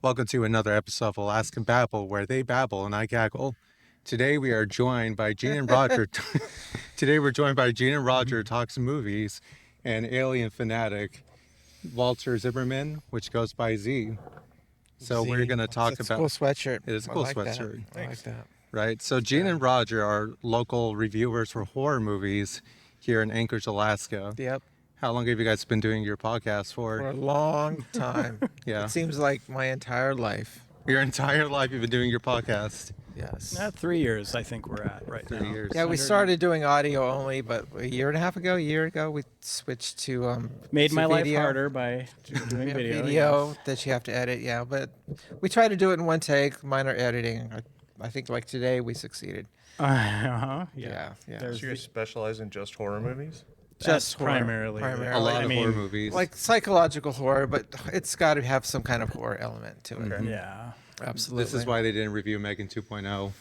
Welcome to another episode of Alaskan Babble, where they babble and I gaggle. Today we are joined by Gene and Roger. Today we're joined by Gene and Roger talks movies and alien fanatic Walter Zimmerman, which goes by Z. So we're going to talk It's about. a cool sweatshirt. It is a I cool like that. sweatshirt. I like that. Right. So Gene and Roger are local reviewers for horror movies here in Anchorage, Alaska. Yep. How long have you guys been doing your podcast For for? a long time. Yeah. It seems like my entire life. Your entire life you've been doing your podcast. Yes. 3 years, I think we're at right 3 now. years. Yeah, we started doing audio only, but a year ago, we switched to Made my life video. harder by doing video. Video yes. that you have to edit. Yeah, but we try to do it in one take, minor editing. I think like today we succeeded. Yeah. Yeah. There's So you specialize in just horror movies? That's horror, primarily. A lot I of mean, horror movies. like psychological horror, but it's got to have some kind of horror element to it. Okay. Yeah, Absolutely. This is why they didn't review Megan 2.0.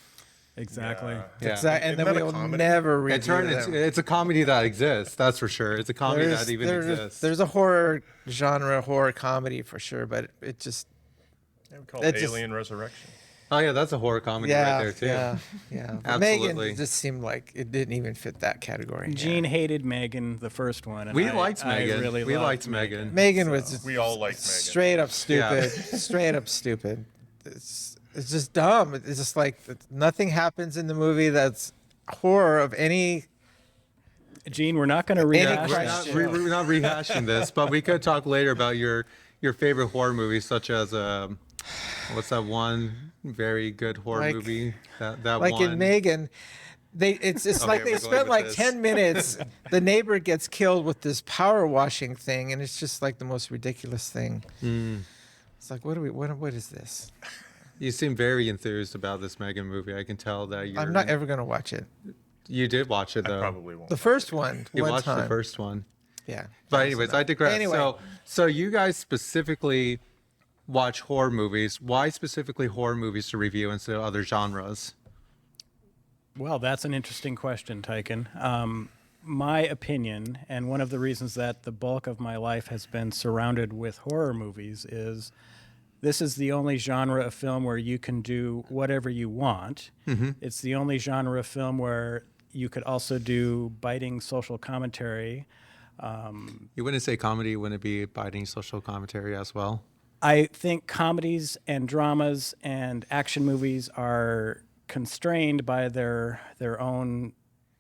exactly. Yeah. Exactly. And Isn't then that a we'll comedy? never review It turned them. into, it's a comedy that exists, that's for sure. It's a comedy that even exists. There's a horror genre, horror comedy for sure, but it just Yeah, we call It it just- Alien Resurrection. Oh yeah, that's a horror comedy right there too. yeah. But Absolutely. Megan just seemed like it didn't even fit that category. Gene hated Megan, the first one. And We I liked Megan. Really We loved liked Megan. Megan was just We all liked Megan. straight up stupid. Straight up stupid. It's just dumb. It's just like nothing happens in the movie that's horror of any. Gene, we're not going to Any rehash We're that. not, question. we're not rehashing this, but we could talk later about your favorite horror movies, such as what's that one very good horror Like- movie that Like one. in Megan, it's Okay, like they we're going spent with like this. 10 minutes. The neighbor gets killed with this power washing thing, and it's just like the most ridiculous thing. It's like, what is this? You seem very enthused about this Megan movie. I can tell that I'm not ever gonna watch it. You did watch it I though. probably won't. The first one, You one watched time. the first one. Yeah. But anyways, I digress. Anyway. So you guys specifically watch horror movies. Why specifically horror movies to review instead of other genres? Well, that's an interesting question, Tyken. My opinion, and one of the reasons that the bulk of my life has been surrounded with horror movies, is this is the only genre of film where you can do whatever you want. It's the only genre of film where you could also do biting social commentary. You wouldn't say comedy, wouldn't it be biting social commentary as well? I think comedies and dramas and action movies are constrained by their own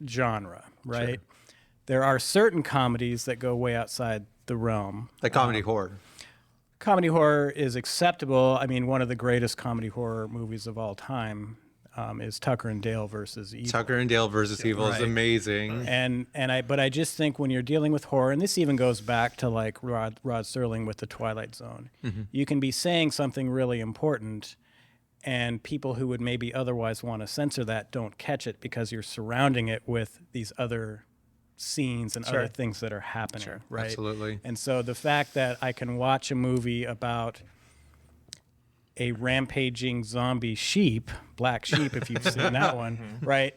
genre, right? There are certain comedies that go way outside the realm. Like comedy horror. Comedy horror is acceptable. I mean, one of the greatest comedy horror movies of all time is Tucker and Dale versus Evil. Tucker and Dale versus Evil is Right. amazing. But I just think when you're dealing with horror, and this even goes back to like Rod Serling with The Twilight Zone, you can be saying something really important, and people who would maybe otherwise want to censor that don't catch it because you're surrounding it with these other scenes and other things that are happening, right? Absolutely. And so the fact that I can watch a movie about a rampaging zombie sheep, black sheep, if you've seen that one, right?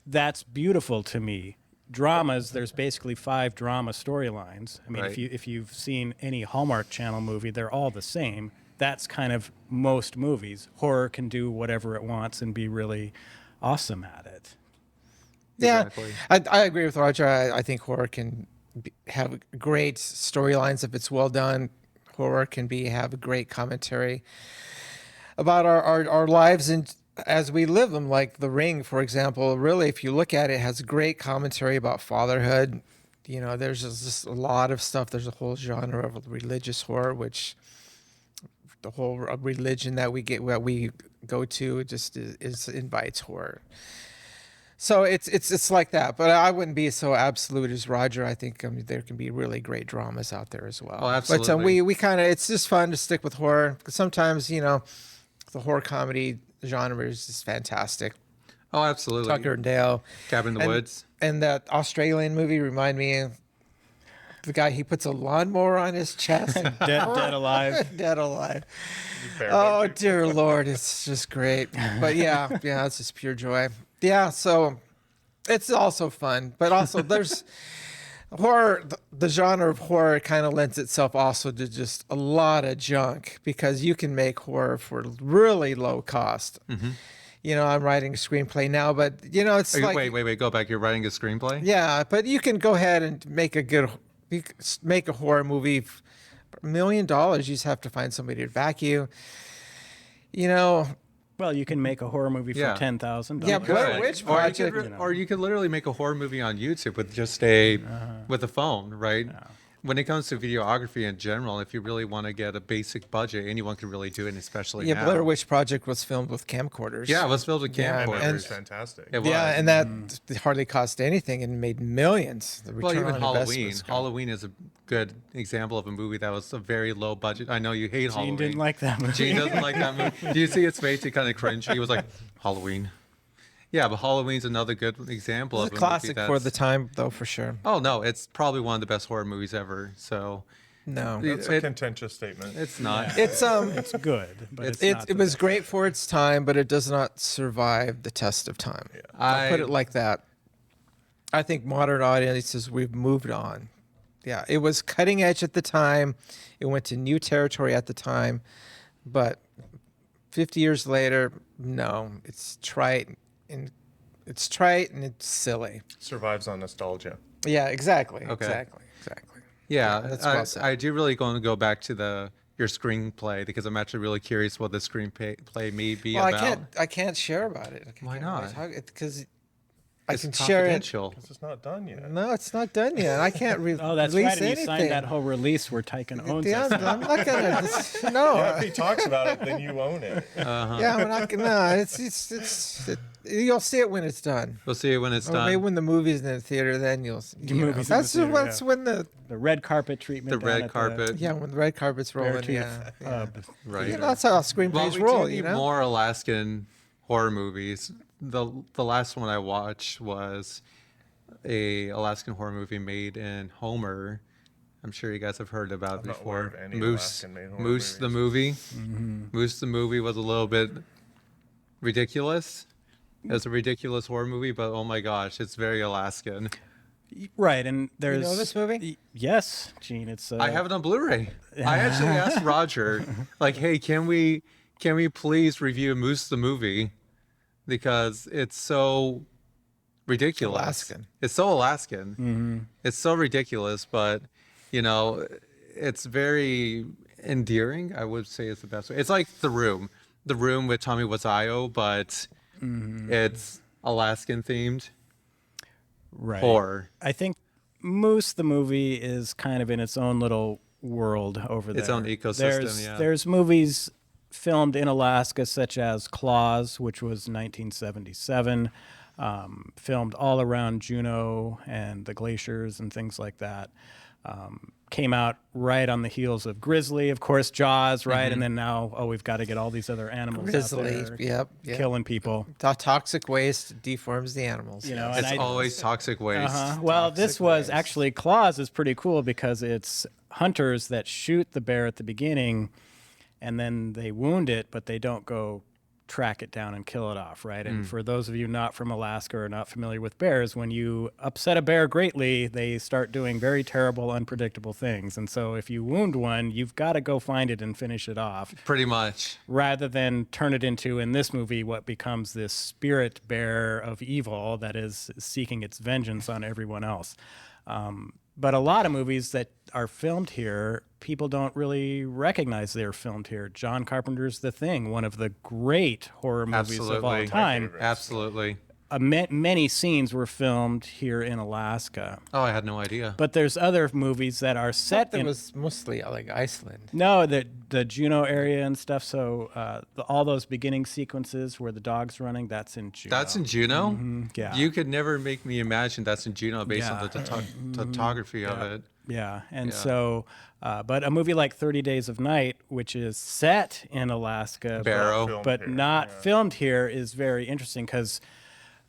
That's beautiful to me. Dramas, there's basically 5 drama storylines. I mean, Right. if you've seen any Hallmark Channel movie, they're all the same. That's kind of most movies. Horror can do whatever it wants and be really awesome at it. Yeah, Exactly. I agree with Roger. I think horror can have great storylines if it's well done. Horror can have a great commentary about our lives and as we live them. Like The Ring, for example, really, if you look at it, has great commentary about fatherhood. You know, there's just a lot of stuff. There's a whole genre of religious horror, which the whole religion that we go to just invites horror. So it's like that, but I wouldn't be so absolute as Roger. I think there can be really great dramas out there as well. Oh, But absolutely. we kind of, it's just fun to stick with horror. 'Cause sometimes, you know, the horror comedy genre is just fantastic. Oh, absolutely. Tucker and Dale, Cabin in the and- Woods. and that Australian movie remind me of the guy. He puts a lawnmower on his chest. Dead Alive. Dead alive. Fair Oh enough. dear Lord, it's just great. But yeah, it's just pure joy. Yeah, so it's also fun, but also there's horror, the genre of horror kind of lends itself also to just a lot of junk because you can make horror for really low cost. You know, I'm writing a screenplay now, but you know, it's like, Wait, go back. You're writing a screenplay? yeah, but you can go ahead and make a good, make a horror movie. $1 million, you just have to find somebody to back you. You know, Well, you can make a horror movie for Yeah. $10,000. Yeah, Blair Good. Witch Or you, could, Project. or you could literally make a horror movie on YouTube with just a with a phone, right? When it comes to videography in general, if you really want to get a basic budget, anyone can really do it, especially yeah, now. Blair Witch Project was filmed with camcorders. Yeah, it was filmed with Yeah, And camcorders. that was fantastic. It Yeah, was. and that hardly cost anything and made millions. The Well, return even on Halloween. investment's gone. Halloween is a good example of a movie that was a very low budget. I know you hate Halloween. Gene didn't like that movie. Gene doesn't like that movie. Do you see his face? He kind of cringed. He was like, Halloween. Yeah, but Halloween's another good example It's of a a movie classic for that's- the time, though, for sure. Oh no, it's probably one of the best horror movies ever. So No, That's a It- contentious statement. it's not. it's It's good, but it's not it the was best. great for its time, but it does not survive the test of time. I'll put it like that. I think modern audiences, we've moved on. Yeah, it was cutting edge at the time. It went to new territory at the time, but 50 years later, no, it's trite and it's silly. Survives on nostalgia. Yeah, exactly. Okay. Exactly. Yeah, that's well said. I do really going to go back to your screenplay because I'm actually really curious what the screenplay may be Well, about. I can't share about it. Why not? Because I It's can share it. confidential. Because it's not done yet. No, it's not done yet. I can't Oh, that's release right. And you anything. signed that whole release where Tyken owns Yeah, it. I'm not gonna. No. Yeah, if he talks about it, then you own it. Yeah, I'm not gonna. No, you'll see it when it's done. We'll see it when it's Or done. maybe when the movie's in the theater, then you'll see. The you know. movie's in the That's theater, what's yeah. when the The red carpet treatment. The down red at carpet. yeah when the red carpet's rolling. Beartooth Yeah. Pub. Right. You know, that's how Well, screenplays we roll. do You need know. more Alaskan horror movies. The last one I watched was a Alaskan horror movie made in Homer. I'm sure you guys have heard about it I'm not aware before. of any Moose, Alaskan-made horror Moose the movies. movie. Moose the movie was a little bit ridiculous. It was a ridiculous horror movie, but oh my gosh, it's very Alaskan. Right, and there's know this movie? Yes, Gene. It's I have it on Blu-ray. I actually asked Roger, like, "Hey, can we please review Moose the movie because it's so ridiculous. Alaskan. It's so Alaskan. It's so ridiculous, but you know, it's very endearing. I would say is the best way. It's like The Room with Tommy Wiseau, but it's Alaskan themed right. horror. I think Moose the movie is kind of in its own little world over there. Its own ecosystem, There's, yeah. There's movies filmed in Alaska, such as Claws, which was 1977, filmed all around Juneau and the glaciers and things like that. Came out right on the heels of Grizzly, of course, Jaws, right? And then now, we've got to get all these other animals Grizzly. out there Yep. killing people. Toxic waste deforms the animals. You know, and It's always toxic waste. Well, this was waste. actually Claws is pretty cool because it's hunters that shoot the bear at the beginning, and then they wound it, but they don't go track it down and kill it off, right? And for those of you not from Alaska or not familiar with bears, when you upset a bear greatly, they start doing very terrible, unpredictable things. And so if you wound one, you've got to go find it and finish it off, Pretty much. rather than turn it into, in this movie, what becomes this spirit bear of evil that is seeking its vengeance on everyone else. But a lot of movies that are filmed here, people don't really recognize they're filmed here. John Carpenter's The Thing, one of the great horror movies of all Absolutely. time. Absolutely. Many scenes were filmed here in Alaska. Oh, I had no idea. But there's other movies that are set That in was mostly like Iceland. no, the Juneau area and stuff. So all those beginning sequences where the dog's running, that's in Juneau. That's in Juneau? Yeah. You could never make me imagine that's in Juneau based on the Yeah. photography of it. Yeah, and Yeah. so, but a movie like 30 Days of Night, which is set in Alaska, Barrow. Filmed but here, not yeah. filmed here, is very interesting because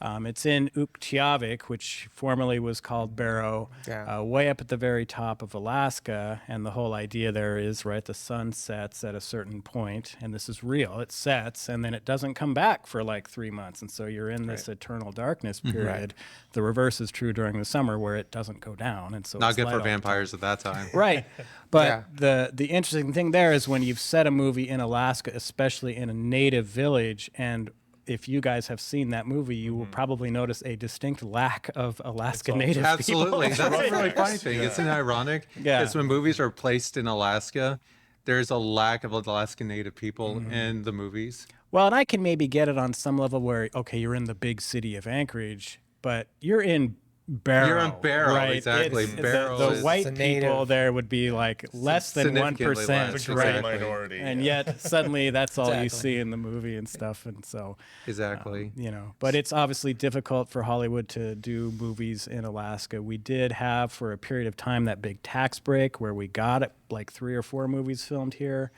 It's in Uktiavik, which formerly was called Barrow, Yeah. way up at the very top of Alaska. And the whole idea there is, right, the sun sets at a certain point, and this is real. It sets, and then it doesn't come back for like 3 months. And so you're in this eternal darkness period. The reverse is true during the summer where it doesn't go down. And so Not it's good light for all the time. vampires at that time. Right. But Yeah. the interesting thing there is when you've set a movie in Alaska, especially in a native village, and if you guys have seen that movie, you will probably notice a distinct lack of Alaska native Absolutely. people. That's a really funny thing. Isn't it ironic? Yeah. It's when movies are placed in Alaska, there's a lack of Alaskan native people in the movies. Well, and I can maybe get it on some level where, okay, you're in the big city of Anchorage, but you're in Barrow. You're in Barrow, right? exactly. It's- Barrow the is- white It's a people native. there would be like less than Significantly 1%, less, The right? great Exactly. minority. And yet suddenly that's all you Exactly. see in the movie and stuff. And so, Exactly. you know, but it's obviously difficult for Hollywood to do movies in Alaska. We did have for a period of time that big tax break where we got like 3 or 4 movies filmed here.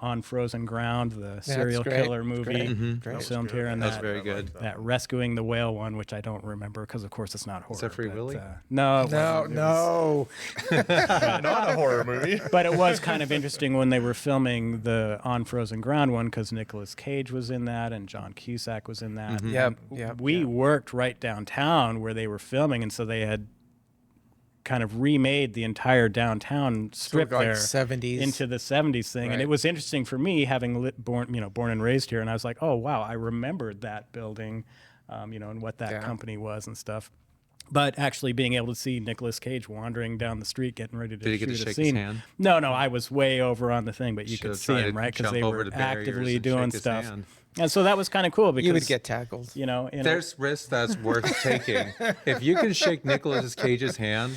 On Frozen Ground, the serial great. killer movie Great. was filmed here, and That's that, very good. that Rescuing the Whale one, which I don't remember because, of course, it's not horror. that Free but, Willy? No, it No, wasn't. It was- no. Not a horror movie. but it was kind of interesting when they were filming the On Frozen Ground one because Nicolas Cage was in that and John Cusack was in that. Yep, And yep, we worked right downtown where they were filming, and so they had kind of remade the entire downtown strip like there 70s. into the 70s thing. And Right. it was interesting for me having born and raised here. And I was like, oh, wow, I remembered that building, and what that Yeah. company was and stuff. But actually being able to see Nicolas Cage wandering down the street getting ready to Did he shoot get to a shake his scene. hand? No, I was way over on the thing, but you Should've could see tried him, to right? Because jump they over were the barriers actively and doing shake his stuff. hand. And so that was kind of cool because You would get tackled. There's risks that's worth taking. If you can shake Nicolas Cage's hand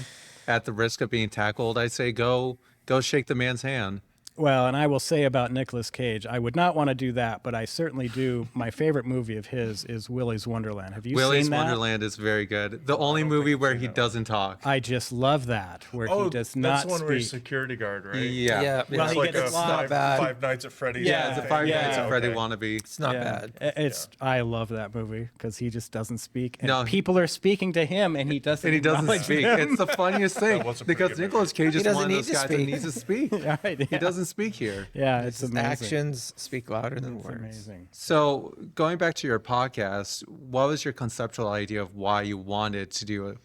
at the risk of being tackled, I'd say go shake the man's hand. Well, and I will say about Nicolas Cage, I would not want to do that, but I certainly do. My favorite movie of his is Willy's Wonderland. Have you Willy's seen that? Wonderland is very good. The only movie where he doesn't talk. I just love that, where he does not that's the one where he's speak. security guard, right? Yeah. Yeah, Well, It's he like gets a locked. not bad. Five Nights at Freddy's. Yeah, It's a Yeah. Five Yeah. Nights at Freddy Okay. wannabe. It's not bad. I love that movie because he just doesn't speak, and No. people are speaking to him, and he doesn't. And he doesn't acknowledge speak. them. It's the funniest thing That was a pretty because good Nicolas Cage is doesn't one of need those to guys that speak. needs to speak. Right, He yeah. doesn't speak here. Yeah, it's His amazing. actions speak louder than It's words. amazing. So going back to your podcast, what was your conceptual idea of why you wanted to do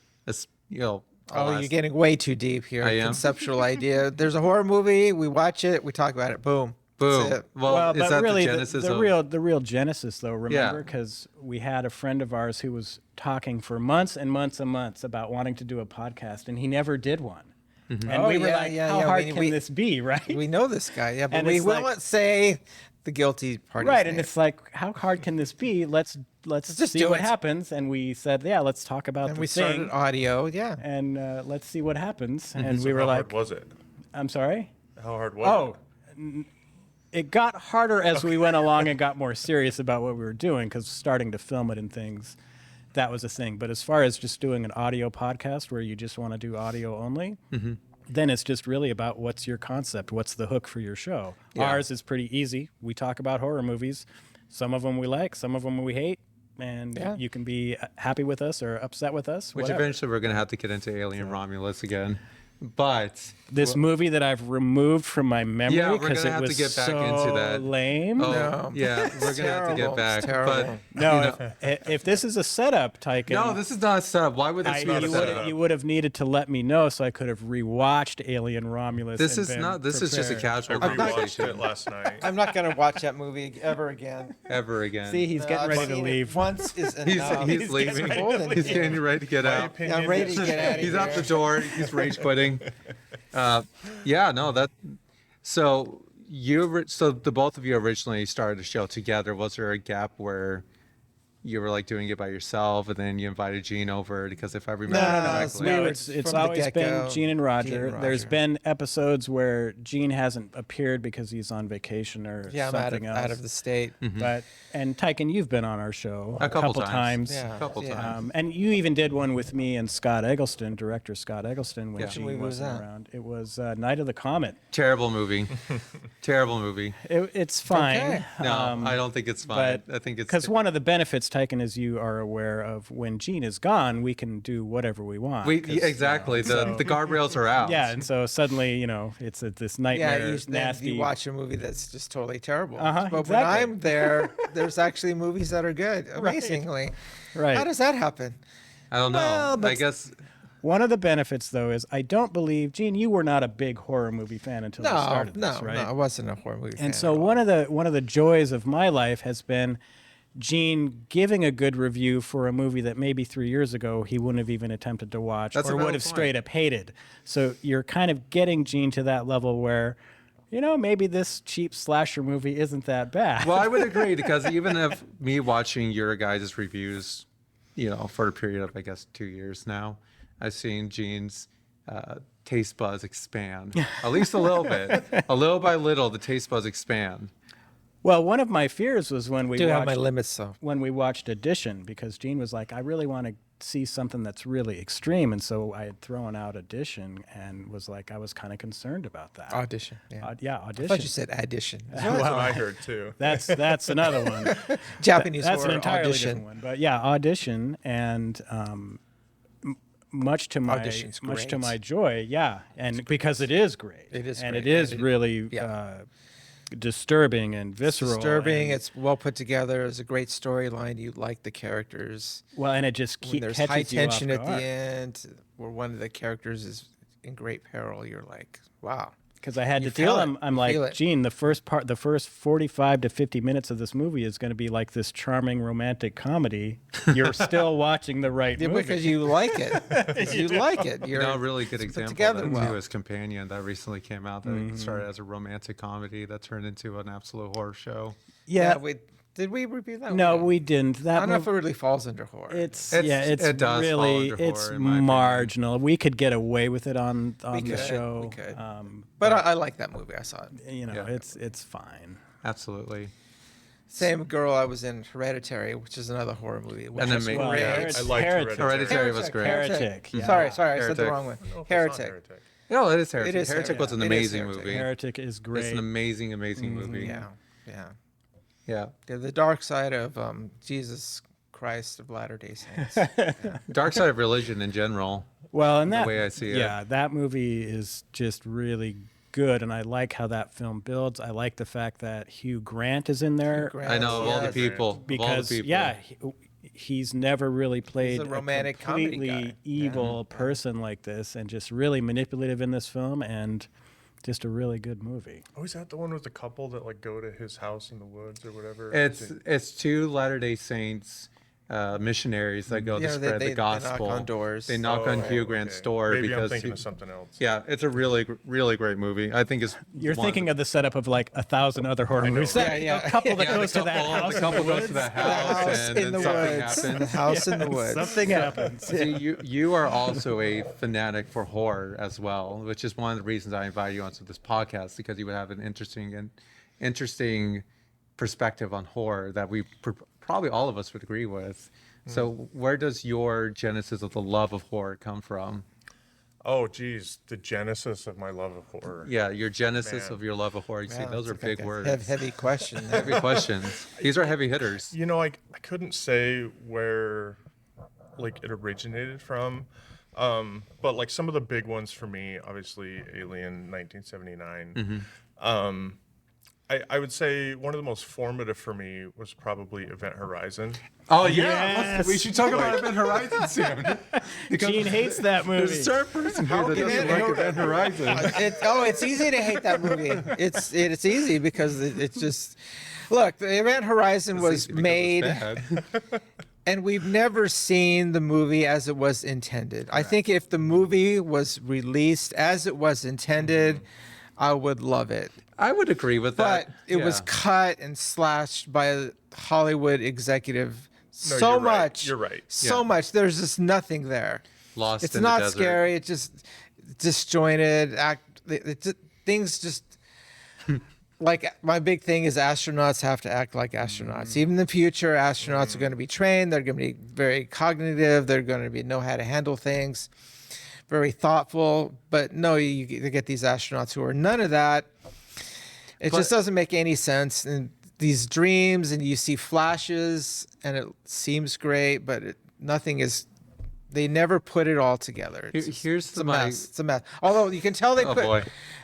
Oh, you're getting way too deep here. I am? Conceptual idea. There's a horror movie. We watch it. We talk about it. Boom. boom. That's it. Well, is but that really, the genesis the of real genesis, though, remember, because we had a friend of ours who was talking for months and months and months about wanting to do a podcast, and he never did one. And Oh, we were yeah, like, yeah, how yeah, hard we- can we- this be, right? We know this guy. Yeah, but And we it's like- won't say the guilty party. Right, and it's like, how hard can this be? Let's just see do what it. happens. And we said, yeah, let's talk about And the we thing, started audio. Yeah. and let's see what happens. And we were How like, hard was it? I'm sorry. How hard was Oh, it? it got harder as we went along and got more serious about what we were doing because starting to film it and things, that was a thing. But as far as just doing an audio podcast where you just want to do audio only, then it's just really about what's your concept, what's the hook for your show. Ours is pretty easy. We talk about horror movies. Some of them we like, some of them we hate, and Yeah. you can be happy with us or upset with us. which whatever. eventually we're going to have to get into Alien Romulus again. But This movie that I've removed from my memory Yeah, we're because gonna it have to was get back so into that. lame. oh, yeah, we're going to have to get terrible. back. It's terrible. No, if this is a setup, Tyken, No, this is not a setup. Why would this be a you setup? would have needed to let me know so I could have rewatched Alien Romulus. This and is been not. This is just a prepared. casual I rewatched conversation. it last night. I'm not gonna watch that movie ever again. Ever again. See, he's getting I've ready to seen it leave. Once is he's enough. he's leaving. ready to He's leave. getting ready to get My out. opinion I'm ready to is- get out of He's here. out the door. He's rage quitting. Yeah, no, that. So so the both of you originally started a show together. Was there a gap where you were like doing it by yourself, and then you invited Gene over? Because if I remember correctly, No, It's from the always been get-go, Gene and Roger. Gene and There's Roger. been episodes where Gene hasn't appeared because he's on vacation or Yeah, I'm something else. out of the state. But and Tyken, you've been on our show A couple times. Yeah. a couple Yeah. times. And you even did one with me and Scott Eggleston, director Scott Eggleston, when Yeah. Gene Which movie was wasn't that? around. It was Night of the Comet. Terrible movie. Terrible movie. It's fine. Okay. No, Um, I don't think it's fine. but I think it's because one of the benefits, Tychen, as you are aware of, when Gene is gone, we can do whatever we want. Exactly. The guardrails are out. Yeah, and so suddenly, it's this nightmare, then nasty. you watch a movie that's just totally terrible. Uh-huh, but exactly. when I'm there, there's actually movies that are good, amazingly. Right. How does that happen? I don't know. Well, but I guess. One of the benefits, though, is I don't believe, Gene, you were not a big horror movie fan until you started this, right? No, I wasn't a horror movie fan. And so at all. one of the joys of my life has been Gene giving a good review for a movie that maybe 3 years ago he wouldn't have even attempted to watch That's a or valid would have point. straight up hated. So you're kind of getting Gene to that level where, maybe this cheap slasher movie isn't that bad. Well, I would agree because even if me watching your guys' reviews, for a period of, I guess, 2 years now, I've seen Gene's taste buds expand, at least a little bit. A little by little, the taste buds expand. Well, one of my fears was when we I do have my watched limits, though. when we watched Audition, because Gene was like, I really want to see something that's really extreme. And so I had thrown out Audition and was like, I was kind of concerned about that. Audition. Yeah. Yeah, I Audition. thought you said addition. That's what I heard too. That's another one. Japanese That's an horror entirely audition. different one. But yeah, Audition, and much to Audition's great. my joy, yeah, and because it is great. It is and great. it is And really yeah. disturbing and visceral. Disturbing. and- It's well put together. It's a great storyline. You like the characters. well, and it just When keeps there's catches high you tension off at guard. the end, where one of the characters is in great peril, you're like, wow. Because I had You to tell feel him, it. I'm You like, feel it. Gene, the first 45 to 50 minutes of this movie is going to be like this charming romantic comedy. You're still watching the right Yeah, movie. because you like it. you like it. You're A really good it's put example together of that well. too is Companion that recently came out that started as a romantic comedy that turned into an absolute horror show. yeah, Did we review that? no, one? we didn't. I That don't know if movie, it really falls under horror. it's It does fall really under it's horror, in my opinion. marginal. We could get away with it on the could, show. we could. Um, but I like that movie. I saw it. Yeah. it's fine. Absolutely. Same girl I was in Hereditary, which is another horror movie. Which And then is make- Well, great. yeah, Heretic- I liked Heretic. Hereditary was great. Heretic, yeah. Sorry, I said Heretic. the wrong one. I don't know if it's not Heretic. No, it is Heretic. It is Heretic was an Heretic. It is amazing Heretic. movie. Heretic is great. It's an amazing, amazing movie. Yeah, yeah. Yeah. The dark side of Jesus Christ of Latter-day Saints. Dark side of religion in general. Well, and the that way I see it. yeah, that movie is just really good, and I like how that film builds. I like the fact that Hugh Grant is in there I know of all the Yes. people. Of all because the people. yeah, he's never really played a romantic comedy completely guy. evil person like this, and just really manipulative in this film, and just a really good movie. Oh, is that the one with the couple that like go to his house in the woods or whatever? It's two Latter-day Saints missionaries that go to spread the gospel. knock on doors. They knock on Hugh Grant's door Maybe because I'm thinking he- of something else. yeah, it's a really, really great movie. I think it's You're one thinking of the setup of like 1,000 other horror movies. right? Yeah, A couple that yeah, goes to that house. The couple goes to that house, and in the then something woods. happens. The house in the woods. Something happens. See, you are also a fanatic for horror as well, which is one of the reasons I invited you onto this podcast, because you would have an interesting perspective on horror that probably all of us would agree with. So where does your genesis of the love of horror come from? Oh, geez, the genesis of my love of horror. Yeah, your genesis Man. of your love of horror. You see, Wow, those are it's like big a words. Heavy question. Heavy questions. These are heavy hitters. You know, I couldn't say where like it originated from, but like some of the big ones for me, obviously Alien 1979. I would say one of the most formative for me was probably Event Horizon. Oh Yes. we should talk about Event Horizon soon. Because Gene hates that there's a movie. certain person here that doesn't like Event Horizon. It's easy to hate that movie. It's easy because it's just look. The Event Horizon was made, and we've never seen the movie as it was intended. I think if the movie was released as it was intended, I would love it. I would agree with But that. it was Yeah. cut and slashed by a Hollywood executive No, so you're right. much. You're right. So Yeah. much. There's just nothing there. Lost It's in the not desert. scary. It's just disjointed. Things just like my big thing is astronauts have to act like astronauts. Even in the future, astronauts are going to be trained. They're going to be very cognitive. They're going to know how to handle things. Very thoughtful. But no, you get these astronauts who are none of that. It just doesn't make any sense. And these dreams, and you see flashes, and it seems great, but nothing is. They never put it all together. It's a mess. It's a mess. Although you can tell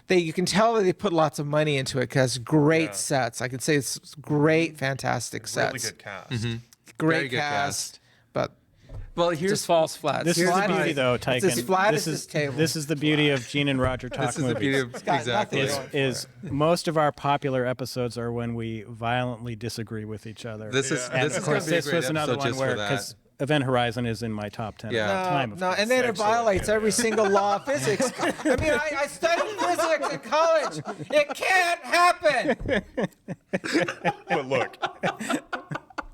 you can tell that they put lots of money into it because great sets. I can say it's great, fantastic sets. Really good cast. Great Very good cast. but Well, just here's falls flat. This is the beauty, though, It's Tyken. as flat this as is this table. This is the beauty of Gene and Roger Talk this is the Movies. beauty of got exactly. nothing going. is most of our popular episodes are when we violently disagree with each other. This is and this of is going course, to be a this great was another episode one just where for that. because Event Horizon is in my top 10 Yeah. of all time. Of No, course. and then it Excellent. violates every single law of physics. I mean, I studied physics in college. It can't happen. But look,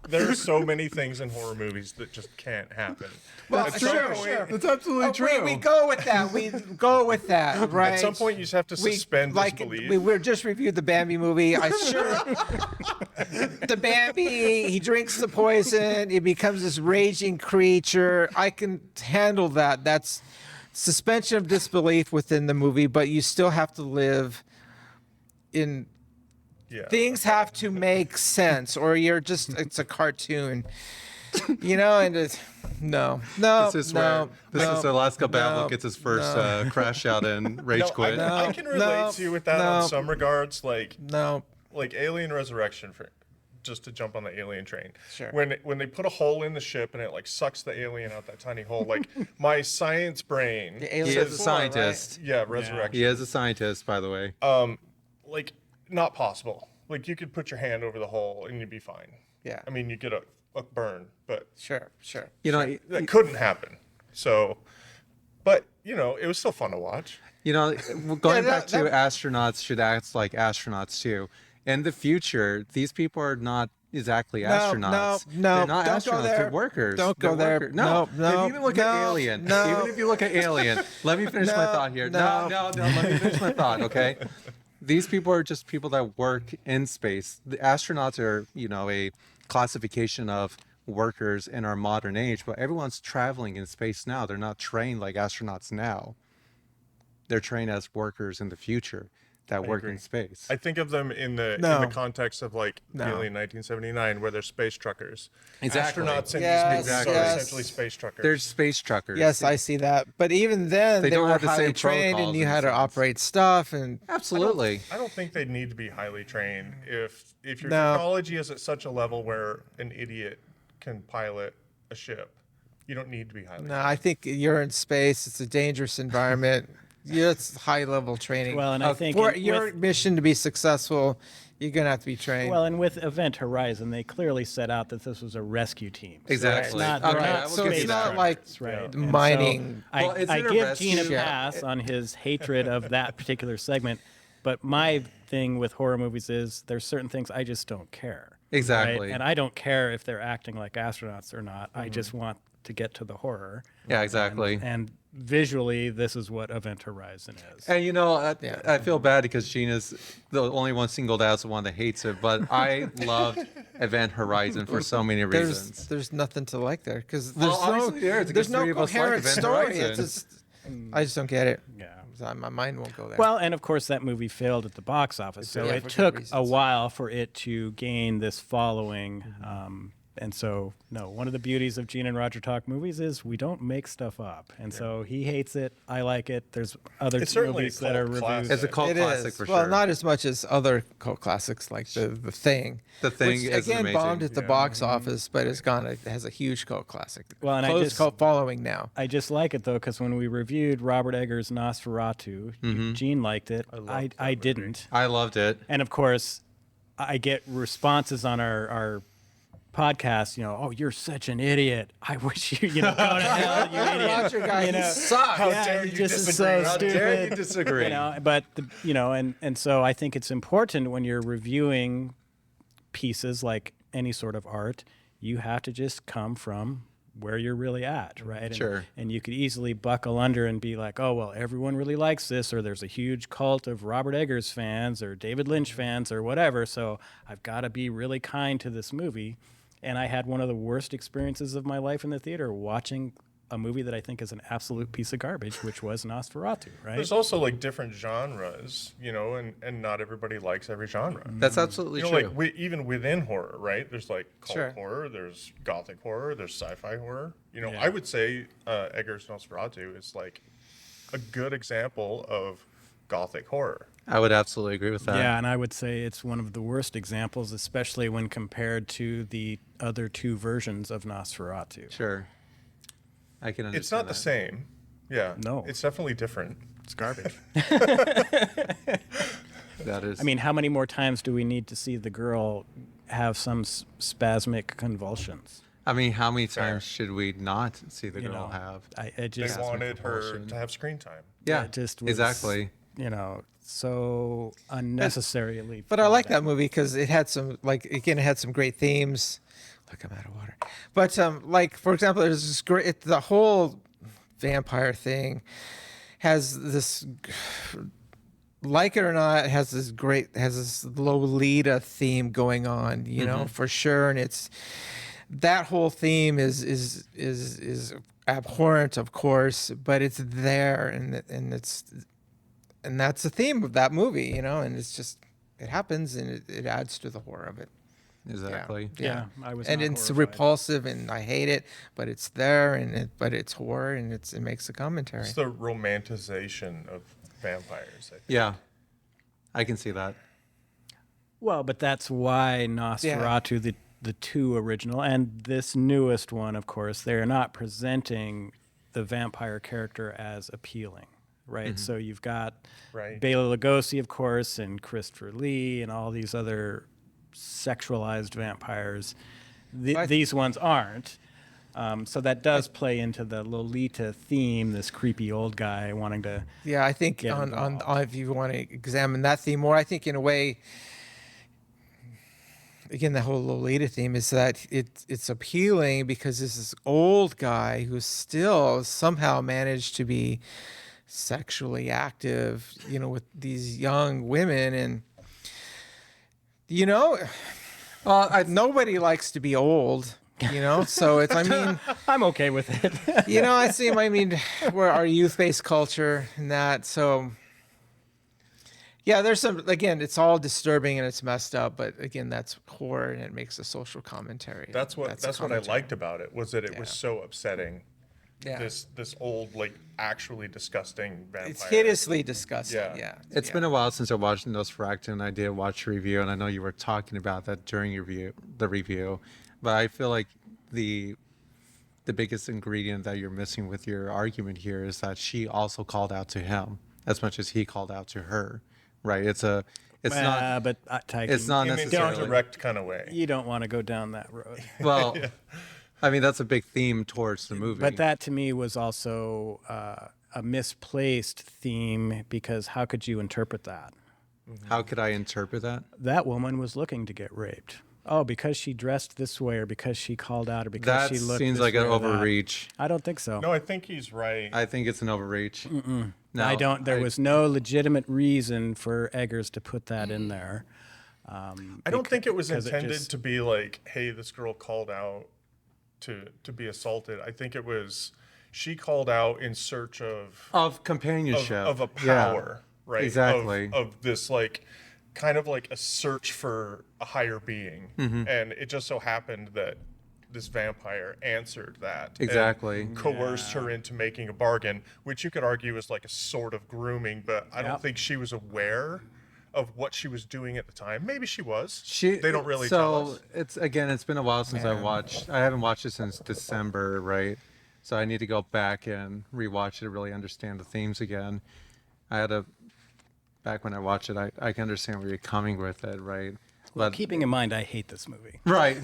there are so many things in horror movies that just can't happen. Well, At some sure, point- sure. That's absolutely true. We go with that. We go with that, right? At some point, you just have to suspend disbelief. We just reviewed the Bambi movie. The Bambi, he drinks the poison. It becomes this raging creature. I can handle that. That's suspension of disbelief within the movie, but you still have to live in. Yeah. Things have to make sense, or you're it's a cartoon, and it's no. This is where Alaska Babel gets his first crash out and rage quit. I can relate to you with that on some regards, like Alien Resurrection, just to jump on the alien train. Sure. When they put a hole in the ship and it like sucks the alien out that tiny hole, like my science brain. The He is a scientist. Yeah, Resurrection. He is a scientist, by the way. Like not possible. Like you could put your hand over the hole and you'd be fine. Yeah. I mean, you get a burn, but Sure. You know, that couldn't happen. So, but it was still fun to watch. Going back to astronauts should act like astronauts too. In the future, these people are not exactly astronauts. No, they're not don't go astronauts. there. They're workers. Don't go They're there. workers. No, No, If you even look at Alien. Even if you look at Alien, let me finish my thought here. No, let me finish my thought, okay? These people are just people that work in space. The astronauts are, a classification of workers in our modern age, but everyone's traveling in space now. They're not trained like astronauts now. They're trained as workers in the future that work in space. I think of them in the context of like Alien 1979, where they're space truckers. Exactly. Astronauts in Yes, these movies yes. are essentially space truckers. They're space truckers. Yes, I see that. But even then, They they don't were have the highly same trained, protocols and you in had a to sense. operate stuff. And Absolutely. I don't think they need to be highly trained. If your No. technology is at such a level where an idiot can pilot a ship, you don't need to be highly no, I think you're in space. It's a dangerous environment. It's high level training. Well, and I think for in- your with- mission to be successful, you're gonna have to be trained. Well, and with Event Horizon, they clearly set out that this was a rescue team. So Exactly. it's not, Okay, they're I not will so give you it's space that. not like truckers, right? And so mining. Well, is I it a give rescue? Gene a Yeah. pass on his hatred of that particular segment, but my thing with horror movies is there's certain things I just don't care. Exactly. Right? And I don't care if they're acting like astronauts or not. I just want to get to the horror. Yeah, exactly. And visually, this is what Event Horizon is. And I feel bad because Gene is the only one singled out as the one that hates it, but I loved Event Horizon for so many reasons. There's nothing to like there because Well, there's obviously there is, there's because no three of us like coherent Event story. Horizon. It's just, I just don't get it. Yeah. So my mind won't go there. Well, and of course that movie failed at the box office, so Yeah, it for good took a reasons. while for it to gain this following. And so, no, one of the beauties of Gene and Roger Talk movies is we don't make stuff up. And so he hates it. I like it. There's other It's certainly movies a that are cult reviewed. classic. It's a cult it classic is. for Well, sure. not as much as other cult classics like the Thing. The Thing which, is again amazing. bombed at the box office, but it has a huge cult classic. Well, and I Close just- cult following now. I just like it though, because when we reviewed Robert Eggers' Nosferatu, Gene liked it. I didn't. I loved it. And of course, I get responses on our podcast, oh, you're such an idiot. I wish you, go to hell, you idiot. Roger guy, You he know, sucks. yeah, dare he you just is disagree. so How stupid. dare you disagree? But and so I think it's important when you're reviewing pieces like any sort of art, you have to just come from where you're really at, right? And, Sure. And you could easily buckle under and be like, oh, well, everyone really likes this, or there's a huge cult of Robert Eggers fans or David Lynch fans or whatever, so I've got to be really kind to this movie. And I had one of the worst experiences of my life in the theater watching a movie that I think is an absolute piece of garbage, which was Nosferatu, right? There's also like different genres, and not everybody likes every genre. That's absolutely true. Like even within horror, right? There's like cult Sure. horror, there's gothic horror, there's sci-fi horror. Yeah. I would say Eggers Nosferatu is like a good example of gothic horror. I would absolutely agree with that. Yeah, and I would say it's one of the worst examples, especially when compared to the other two versions of Nosferatu. Sure. I can understand. It's not that. the same. Yeah. No. It's definitely different. It's garbage. That is. I mean, how many more times do we need to see the girl have some spasmic convulsions? I mean, how many times should we not see the You girl know, have? It They just, wanted her compulsion. to have screen time. Yeah, it just was, exactly. so unnecessarily. But I like that movie because it had some, like, again, it had some great themes. Look, I'm out of water. But like, for example, there's this great, the whole vampire thing has this, like it or not, it has this Lolita theme going on, for sure. And it's, that whole theme is abhorrent, of course, but it's there, and that's the theme of that movie, and it's just, it happens, and it adds to the horror of it. Exactly. Yeah, I was. And not it's horrified. repulsive, and I hate it, but it's there, but it's horror, and it makes a commentary. It's the romanticization of vampires. I think. Yeah, I can see that. Well, but that's why Nosferatu, the two original, and this newest one, of course, they're not presenting the vampire character as appealing, right? So you've got Right. Bela Lugosi, of course, and Christopher Lee, and all these other sexualized vampires. These ones aren't. So that does play into the Lolita theme, this creepy old guy wanting to. Yeah, I think Get on involved. if you want to examine that theme more, I think in a way, again, the whole Lolita theme is that it's appealing because this is old guy who still somehow managed to be sexually active, with these young women, and Well, nobody likes to be old. So it's, I mean, I'm okay with it. I mean, we're our youth-based culture and that, so yeah, there's some, again, it's all disturbing and it's messed up, but again, that's horror and it makes a social commentary. That's what I commentary. liked about it, was that it was so upsetting. Yeah. This old, like, actually disgusting vampire. It's hideously disgusting. Yeah. Yeah. it's been a while since I watched Nosferatu, and I did watch a review, and I know you were talking about that during the review, but I feel like the biggest ingredient that you're missing with your argument here is that she also called out to him as much as he called out to her, right? It's not But Tyke, it's not In an necessarily indirect kind of way. you don't want to go down that road. well. I mean, that's a big theme towards the movie. But that to me was also a misplaced theme, because how could you interpret that? How could I interpret that? That woman was looking to get raped. Oh, because she dressed this way, or because she called out, or because That she looked. seems this like an way or that. overreach. I don't think so. No, I think he's right. I think it's an overreach. No, I don't. There was no legitimate reason for Eggers to put that in there. I don't think it was because it intended just- to be like, hey, this girl called out to be assaulted. I think it was, she called out in search of companionship of a Yeah. power, right? Exactly. Of this, like, kind of like a search for a higher being. And it just so happened that this vampire answered that. and Exactly. coerced her into making a bargain, which you could argue is like a sort of grooming, but I don't Yep. think she was aware of what she was doing at the time. Maybe she was. She, They don't really so tell us. it's been a while since I watched. I haven't watched it since December, right? So I need to go back and rewatch it to really understand the themes again. Back when I watched it, I can understand where you're coming with it, right? Well, keeping in mind, I hate this movie. Right.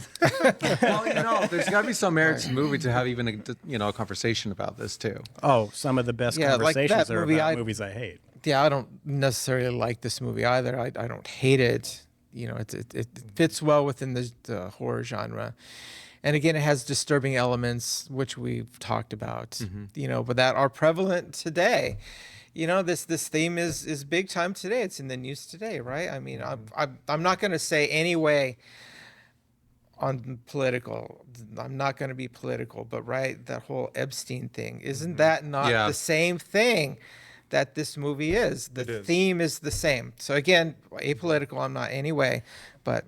Well, there's got to be some merit to the movie to have even a conversation about this too. Oh, some of the best Yeah, like that conversations are movie, about I- movies I hate. Yeah, I don't necessarily like this movie either. I don't hate it. It fits well within the horror genre. And again, it has disturbing elements, which we've talked about, but that are prevalent today. This theme is big time today. It's in the news today, right? I mean, I'm not going to say any way on political. I'm not going to be political, but right, that whole Epstein thing, isn't Mm-hmm. that not Yeah. the same thing that this movie is? The It is. theme is the same. So again, apolitical, I'm not anyway, but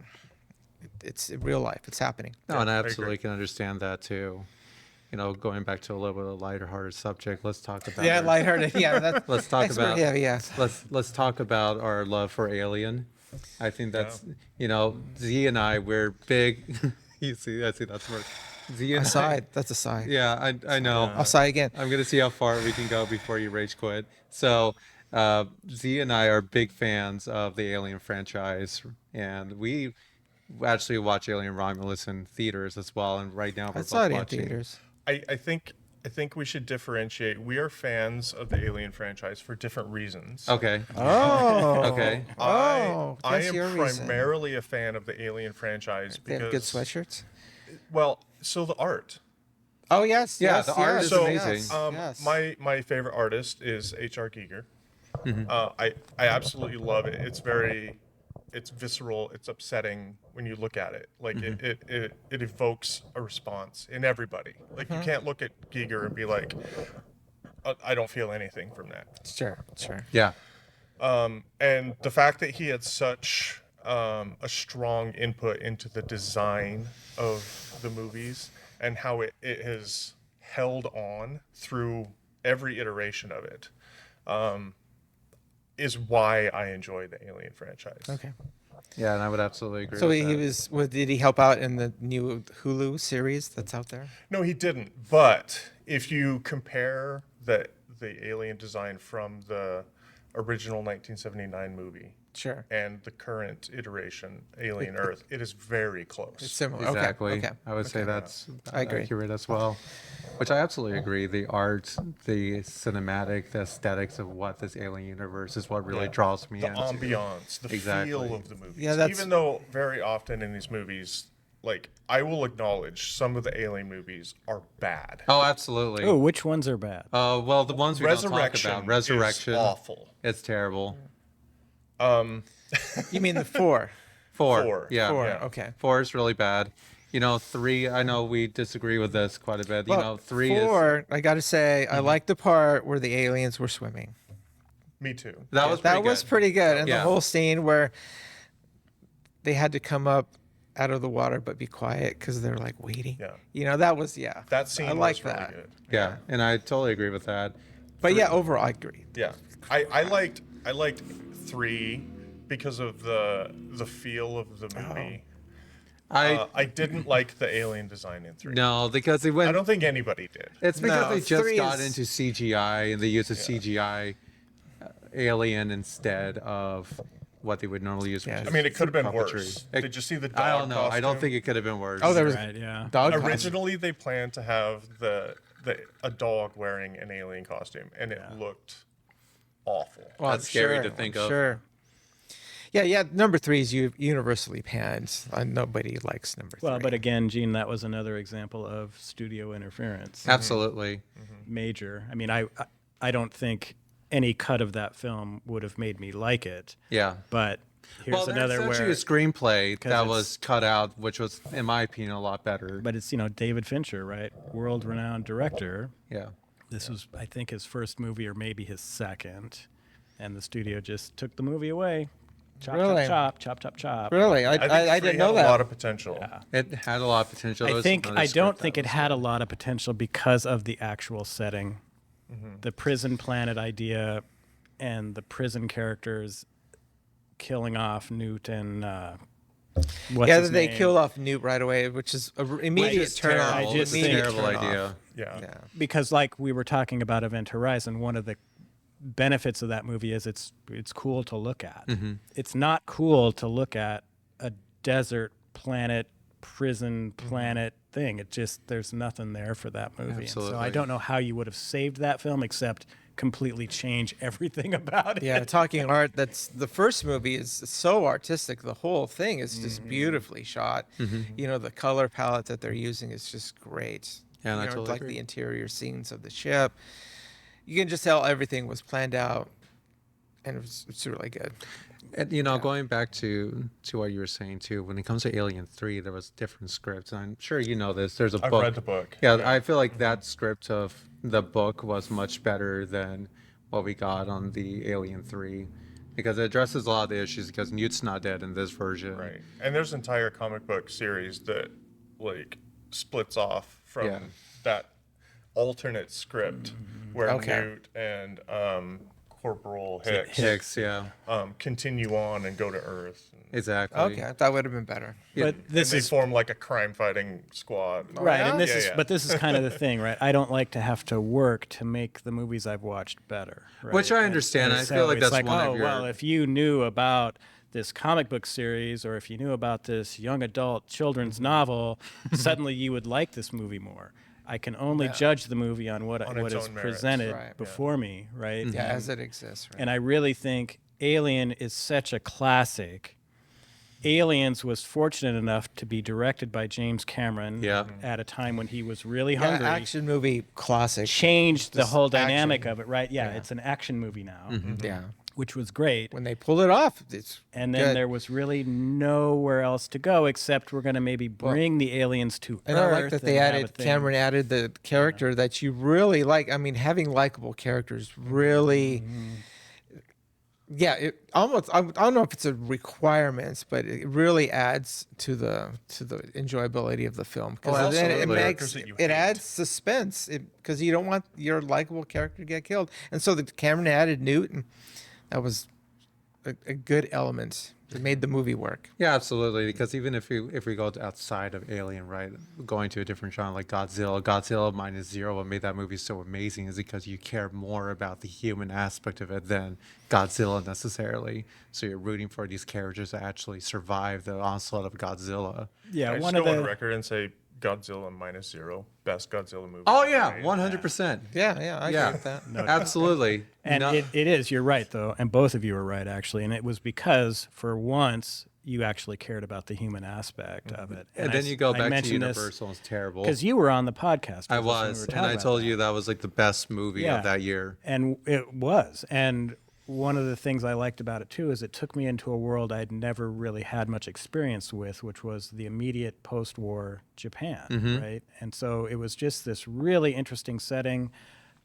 it's real life. It's happening. No, and I I absolutely agree. can understand that too. You know, going back to a little bit of a lighter-hearted subject, let's talk about Yeah, our- lighthearted. Yeah, let's talk that's very about heavy. Yeah. let's talk about our love for Alien. I think that's you know, Z and I, we're big. I see that's where Z and I. Aside. That's a sigh. Yeah, I know. I'll sigh again. I'm gonna see how far we can go before you rage quit. So, Z and I are big fans of the Alien franchise, and we actually watch Alien Romulus in theaters as well. And right now I we're saw both it in watching. theaters. I think we should differentiate. We are fans of the Alien franchise for different reasons. Okay. Oh. Okay. Oh, I that's am your reason. primarily a fan of the Alien franchise They have because good sweatshirts. well, so the art. Oh yes, Yeah, yes, the art yes, is So amazing. yes. my favorite artist is H.R. Giger. Mm-hmm. I absolutely love it. It's visceral. It's upsetting when you look at it. Like Mm-hmm. it evokes a response in everybody. Like you can't look at Giger and be like, I don't feel anything from that. Sure, sure. Yeah. And the fact that he had such a strong input into the design of the movies and how it has held on through every iteration of it is why I enjoy the Alien franchise. Okay. Yeah, and I would absolutely agree. So with he that. was. Did he help out in the new Hulu series that's out there? No, he didn't. But if you compare the alien design from the original 1979 movie Sure. and the current iteration, Alien Earth, it is very close. It's similar. Exactly. Okay. I would say that's I agree. accurate as well. Which I absolutely agree. The art, the cinematic, the aesthetics of what this alien universe is what really Yeah. draws me The into. ambiance, the Exactly. feel of the movies. Yeah, that's- Even though very often in these movies, like I will acknowledge some of the Alien movies are bad. Oh, absolutely. Oh, which ones are bad? Well, the ones we don't talk Resurrection, about. Resurrection. is awful. It's terrible. You mean the four? Four. Yeah. Four. Yeah. Okay. 4 is really bad. You know, 3, I know we disagree with this quite a bit. You know, 3 is. four. I got to say, I like the part where the aliens were swimming. Me too. That was pretty That was good. pretty good, and Yeah. the whole scene where they had to come up out of the water but be quiet because they're like waiting. Yeah. You know, that was yeah. That scene I like was really that. good. Yeah, and I totally agree with that. But yeah, overall, I agree. Yeah. I liked 3 because of the feel of the movie. I didn't like the alien design in 3. No, because they I went. don't think anybody did. It's because No, they just 3 got is- into CGI and they used a CGI alien instead of what they would normally use. Yeah. which I is mean, it could have been puppetry. worse. It- Did you see the dog I don't know. I don't costume? think it could have been worse. Oh, there was Right, yeah. dog costume. Originally, they planned to have a dog wearing an alien costume, and it looked awful. Well, That's scary to think of. Sure. Yeah. Number 3 is universally panned. Nobody likes number 3. Well, but again, Gene, that was another example of studio interference. Absolutely. Major. I mean, I don't think any cut of that film would have made me like it. Yeah. But here's Well, another there's actually where. a screenplay that it's- was cut out, which was, in my opinion, a lot better. But it's David Fincher, right? World-renowned director. Yeah. This was, I think, his first movie or maybe his second, and the studio just took the movie away. Chop, Really? chop, chop, chop, chop, chop. Really, I think I 3 didn't know had that. a lot of potential. It had a lot of potential. There I was think another I don't script think that it was- had a lot of potential because of the actual setting, the prison planet idea, and the prison characters killing off Newt and what's Yeah, his they name? killed off Newt right away, which is an immediate It's turn off. terrible. I just It's a think- terrible Immediate turn idea. off. Yeah. Yeah. Because like we were talking about Event Horizon, one of the benefits of that movie is it's cool to look at. It's not cool to look at a desert planet prison planet thing. It just there's nothing there for that movie. And so I Absolutely. don't know how you would have saved that film except completely change everything about it. Yeah, talking art, that's the first movie is so artistic. The whole thing is just beautifully shot. You know, the color palette that they're using is just great. Yeah, and I you know, totally like agree. the interior scenes of the ship. You can just tell everything was planned out, and it's really good. And, going back to what you were saying too, when it comes to Alien 3, there was different scripts. And I'm sure you know this. There's a I've book. read the book. Yeah, I feel like that script of the book was much better than what we got on the Alien 3 because it addresses a lot of the issues because Newt's not dead in this version. Right. And there's an entire comic book series that like splits off from Yeah. that alternate script where Okay. Newt and Corporal Hicks Hicks, yeah, continue on and go to Earth. exactly. Okay, that would have been better. But this They is form like a crime fighting squad. right, yeah? and this Yeah, is yeah. but this is kind of the thing, right? I don't like to have to work to make the movies I've watched better. Right? Which I And- understand. and I so feel like it's that's one of oh, your- well, if you knew about this comic book series or if you knew about this young adult children's novel, suddenly you would like this movie more. I can only judge the movie on what On its is own merits. presented Right. before me, right? Yeah, as it exists. Right? And I really think Alien is such a classic. Aliens was fortunate enough to be directed by James Cameron Yeah. at a time when he was really Yeah, hungry. action movie classic. Changed the Just whole dynamic action. of it, right? Yeah, it's an action movie now, Yeah, which was great. when they pulled it off, it's And then good. there was really nowhere else to go except we're going to maybe bring the aliens to And Earth. I like that they and have a added thing. Cameron added the character that you really like. I mean, having likable characters really. Yeah, it almost. I don't know if it's a requirement, but it really adds to the enjoyability of the film Oh, then it absolutely. makes Characters that you it hate. adds suspense because you don't want your likable character to get killed. And so the Cameron added Newt, and that was a good element that made the movie work. Yeah, absolutely. Because even if we go outside of Alien, right, going to a different genre like Godzilla minus zero, what made that movie so amazing is because you care more about the human aspect of it than Godzilla necessarily. So you're rooting for these characters to actually survive the onslaught of Godzilla. Yeah, I just one go of the on record and say Godzilla minus zero, best Godzilla movie. Oh ever yeah, made. 100%. Yeah, I Yeah. agree with that. Absolutely. And No- it is, you're right, though, and both of you are right, actually. And it was because, for once, you actually cared about the human aspect of it. and then you go back to Universal, it's terrible. Because you were on the podcast. I with us when we was, were and talking I about told that. you that was like the best movie Yeah. of that year. And it was. And one of the things I liked about it, too, is it took me into a world I'd never really had much experience with, which was the immediate post-war Japan, Mm-hmm. right? And so it was just this really interesting setting,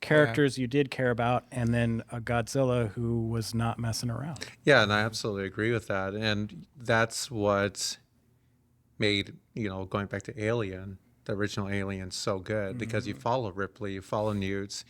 characters you did care about, and then a Godzilla who was not messing around. Yeah, and I absolutely agree with that. And that's what made, going back to Alien, the original Alien, so good because you follow Ripley, you follow Newt,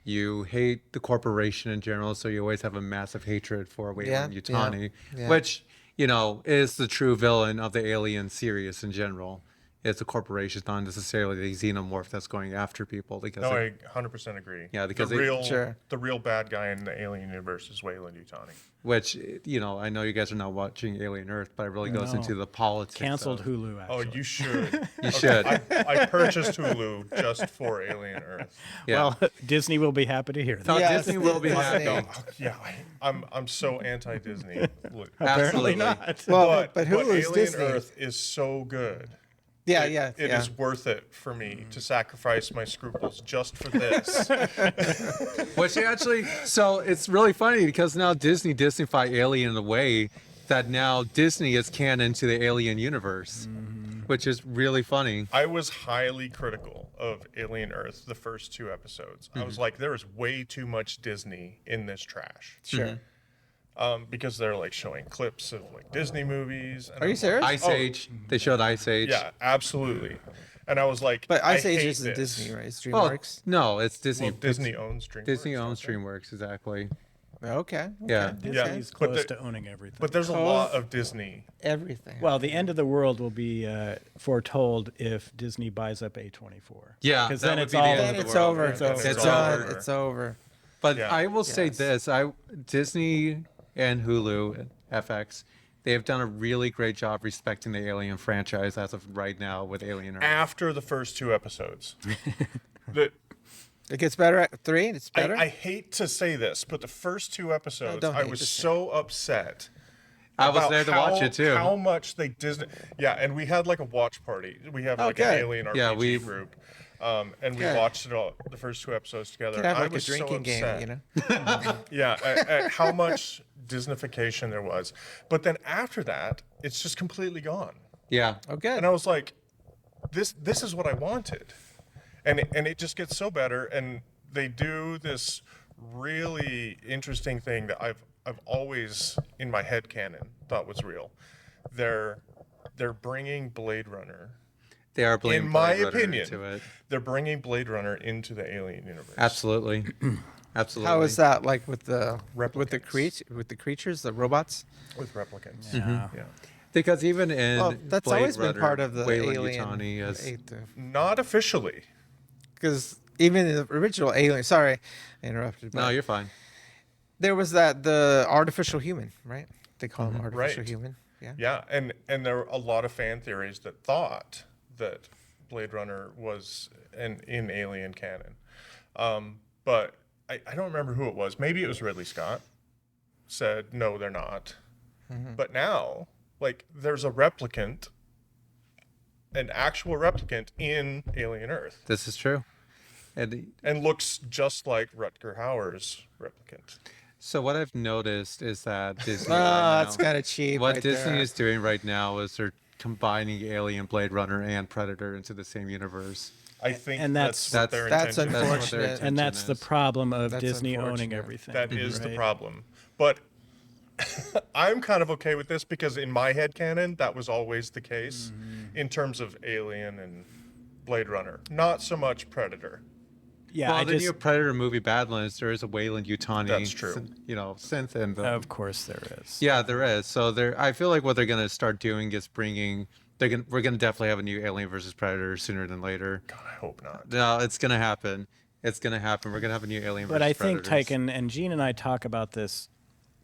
you hate the corporation in general, so you always have a massive hatred for Weyland Yeah, Yutani, yeah. which, is the true villain of the Alien series in general. It's a corporation, not necessarily the xenomorph that's going after people because No, they- I 100% agree. Yeah, because the they- real Sure. the real bad guy in the Alien universe is Weyland Yutani. which, I know you guys are not watching Alien Earth, but it really goes No. into the politics. Canceled of- Hulu, Oh, actually. you should. You should. I purchased Hulu just for Alien Earth. Yeah. Well, Disney will be happy to hear that. No, Yes, Disney will be Disney. happy. No, yeah, I'm so anti Disney. Absolutely not. Well, but Hulu's Alien Disney. Earth is so good. Yeah, It is worth it for me to sacrifice my scruples just for this. Which actually, so it's really funny because now Disney Disneyfied Alien in a way that now Disney is canon to the Alien universe, which is really funny. I was highly critical of Alien Earth the first 2 episodes. I was like, there is way too much Disney in this trash. Sure. Because they're like showing clips of like Disney movies. And Are you I'm serious? Ice Oh. Age, they showed Ice Age. Like, yeah, absolutely. And I was like, But Ice I Age hate isn't this. Disney, right? It's Well, DreamWorks. no, it's Disney. Well, Disney owns DreamWorks. Disney owns don't they? DreamWorks, exactly. Okay. Yeah. Yeah. Disney's But close the- to owning everything. But there's a lot of Disney. Everything. Well, the end of the world will be foretold if Disney buys up A24. Yeah, because that then would it's be the all end then of the it's world. over. It's over. It's It's done. over. It's over. But Yeah. I will say Yes. this: Disney and Hulu, FX, they have done a really great job respecting the Alien franchise as of right now with Alien Earth. After the first 2 episodes. the, It gets better at 3. It's better. I hate to say this, but the first 2 episodes, don't I hate was to say so upset. I was about there to watch it too. How much they Disney. Yeah, and we had like a watch party. We have like an Okay. Alien RPG Yeah, we- group. And we Yeah. watched it all, the first 2 episodes together. Could have I like a was so drinking game, upset. you know. Yeah, at how much Disneyfication there was. But then after that, it's just completely gone. Yeah. Oh, good. And I was like, this is what I wanted. And it just gets so better. And they do this really interesting thing that I've always in my head canon thought was real. They're bringing Blade Runner. They are bringing In my Blade Runner opinion, into it. they're bringing Blade Runner into the Alien universe. Absolutely. Absolutely. How is that like with the Replicants. creatures, the robots? With replicants. Yeah. Yeah. Because even in Well, that's Blade always Runner, been part of the Weyland Alien. Yutani is Not officially. Because even in the original Alien, sorry, I interrupted. But no, you're fine. there was the artificial human, right? They call him artificial Right. human. Yeah. Yeah, and there were a lot of fan theories that thought that Blade Runner was in Alien canon. But I don't remember who it was. Maybe it was Ridley Scott. Said, no, they're not. But now, like, there's a replicant, an actual replicant in Alien Earth. This is true. And And looks just like Rutger Hauer's replicant. so what I've noticed is that Disney. Oh, right that's now- kind of cheap. What right Disney there. is doing right now is they're combining Alien, Blade Runner, and Predator into the same universe. I think And that's that's- what their that's intention is. That's what their unfortunate. intention And that's the is. problem of That's Disney owning unfortunate. everything. That is the right? problem. But I'm kind of okay with this because in my head canon, that was always the case in terms of Alien and Blade Runner. Not so much Predator. Yeah, Well, I the just, new Predator movie Badlands, there is a Weyland Yutani. That's true. Synth and the, of course there is. yeah, there is. So I feel like what they're gonna start doing is bringing. We're gonna definitely have a new Alien versus Predator sooner than later. God, I hope not. No, it's gonna happen. It's gonna happen. We're gonna have a new Alien But versus I think Predators. Tyken and Gene and I talk about this